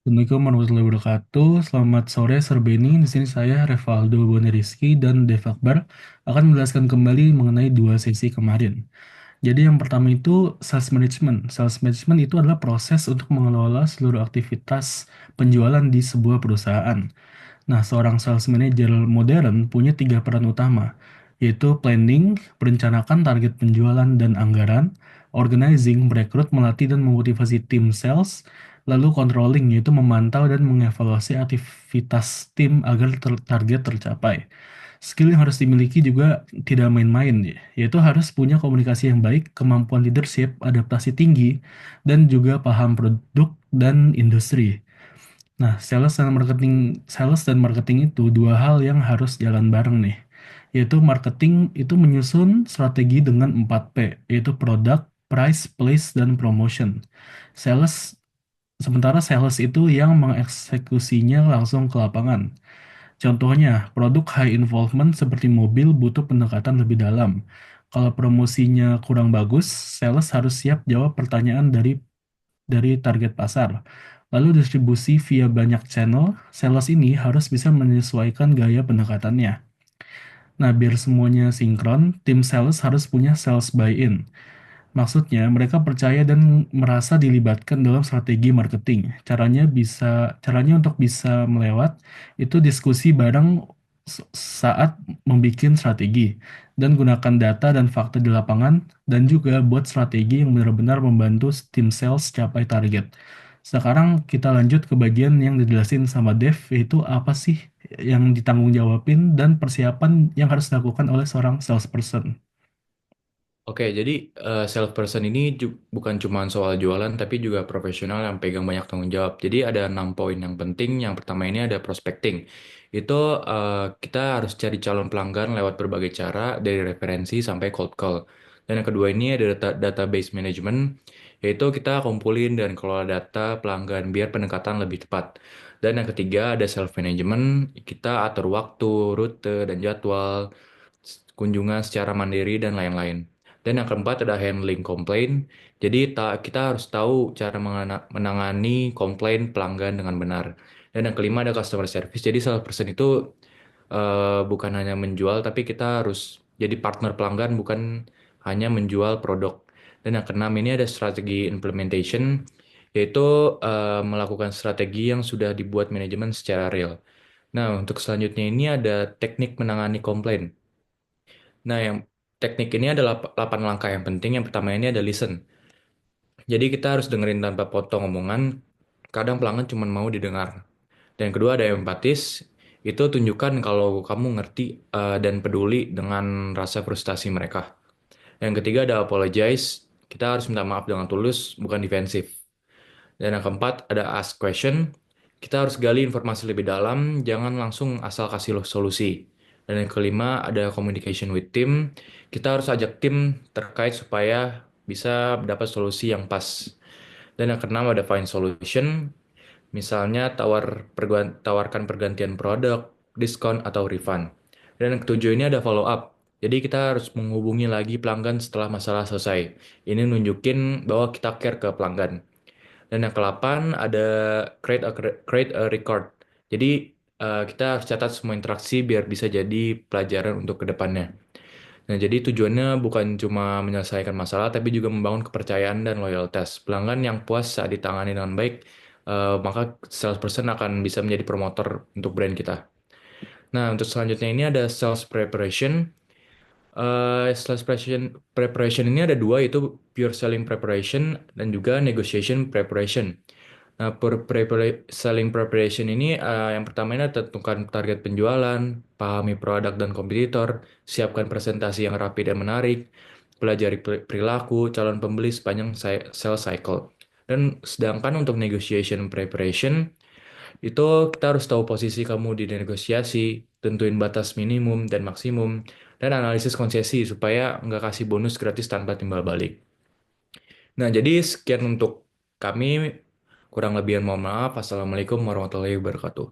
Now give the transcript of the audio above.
Assalamualaikum warahmatullahi wabarakatuh. Selamat sore, Sir Benny. Di sini saya Revaldo Boneriski dan Dev Akbar akan menjelaskan kembali mengenai dua sesi kemarin. Jadi yang pertama itu sales management. Sales management itu adalah proses untuk mengelola seluruh aktivitas penjualan di sebuah perusahaan. Nah, seorang sales manager modern punya tiga peran utama, yaitu planning, merencanakan target penjualan dan anggaran, organizing, merekrut, melatih, dan memotivasi tim sales, lalu controlling, yaitu memantau dan mengevaluasi aktivitas tim agar target tercapai. Skill yang harus dimiliki juga tidak main-main, yaitu harus punya komunikasi yang baik, kemampuan leadership, adaptasi tinggi, dan juga paham produk dan industri. Nah, sales dan marketing itu dua hal yang harus jalan bareng nih. Yaitu marketing itu menyusun strategi dengan 4P, yaitu product, price, place, dan promotion. Sales Sementara sales itu yang mengeksekusinya langsung ke lapangan. Contohnya, produk high involvement seperti mobil butuh pendekatan lebih dalam. Kalau promosinya kurang bagus, sales harus siap jawab pertanyaan dari target pasar. Lalu distribusi via banyak channel, sales ini harus bisa menyesuaikan gaya pendekatannya. Nah, biar semuanya sinkron, tim sales harus punya sales buy-in. Maksudnya, mereka percaya dan merasa dilibatkan dalam strategi marketing. Caranya untuk bisa melewat itu diskusi bareng saat membuat strategi dan gunakan data dan fakta di lapangan dan juga buat strategi yang benar-benar membantu tim sales capai target. Sekarang kita lanjut ke bagian yang dijelasin sama Dev, yaitu apa sih yang ditanggung jawabin dan persiapan yang harus dilakukan oleh seorang salesperson. Oke, jadi salesperson ini bukan cuma soal jualan, tapi juga profesional yang pegang banyak tanggung jawab. Jadi ada 6 poin yang penting. Yang pertama ini ada prospecting. Itu kita harus cari calon pelanggan lewat berbagai cara, dari referensi sampai cold call. Dan yang kedua ini ada database management, yaitu kita kumpulin dan kelola data pelanggan biar pendekatan lebih tepat. Dan yang ketiga ada self management, kita atur waktu, rute, dan jadwal kunjungan secara mandiri dan lain-lain. Dan yang keempat ada handling komplain. Jadi kita harus tahu cara menangani komplain pelanggan dengan benar. Dan yang kelima ada customer service. Jadi salesperson itu bukan hanya menjual, tapi kita harus jadi partner pelanggan, bukan hanya menjual produk. Dan yang keenam ini ada strategi implementation, yaitu melakukan strategi yang sudah dibuat manajemen secara real. Nah, untuk selanjutnya ini ada teknik menangani komplain. Nah, yang teknik ini adalah 8 langkah yang penting. Yang pertama ini ada listen. Jadi kita harus dengerin tanpa potong omongan. Kadang pelanggan cuma mau didengar. Dan yang kedua ada empatis. Itu tunjukkan kalau kamu ngerti dan peduli dengan rasa frustasi mereka. Yang ketiga ada apologize. Kita harus minta maaf dengan tulus, bukan defensif. Dan yang keempat ada ask question. Kita harus gali informasi lebih dalam, jangan langsung asal kasih solusi. Dan yang kelima ada communication with team. Kita harus ajak tim terkait supaya bisa dapat solusi yang pas. Dan yang keenam ada find solution. Misalnya tawarkan pergantian produk, diskon atau refund. Dan yang ketujuh ini ada follow up. Jadi kita harus menghubungi lagi pelanggan setelah masalah selesai. Ini nunjukin bahwa kita care ke pelanggan. Dan yang ke-8 ada create a record. Jadi kita harus catat semua interaksi biar bisa jadi pelajaran untuk kedepannya. Nah, jadi tujuannya bukan cuma menyelesaikan masalah, tapi juga membangun kepercayaan dan loyalitas. Pelanggan yang puas saat ditangani dengan baik, maka salesperson akan bisa menjadi promotor untuk brand kita. Nah, untuk selanjutnya ini ada sales preparation. Sales preparation ini ada dua, yaitu pure selling preparation dan juga negotiation preparation. Nah, selling preparation ini yang pertama ini tentukan target penjualan, pahami produk dan kompetitor, siapkan presentasi yang rapi dan menarik, pelajari perilaku calon pembeli sepanjang sales cycle. Dan sedangkan untuk negotiation preparation, itu kita harus tahu posisi kamu di negosiasi, tentuin batas minimum dan maksimum, dan analisis konsesi supaya nggak kasih bonus gratis tanpa timbal balik. Nah, jadi sekian untuk kami. Kurang lebihan mohon maaf. Assalamualaikum warahmatullahi wabarakatuh.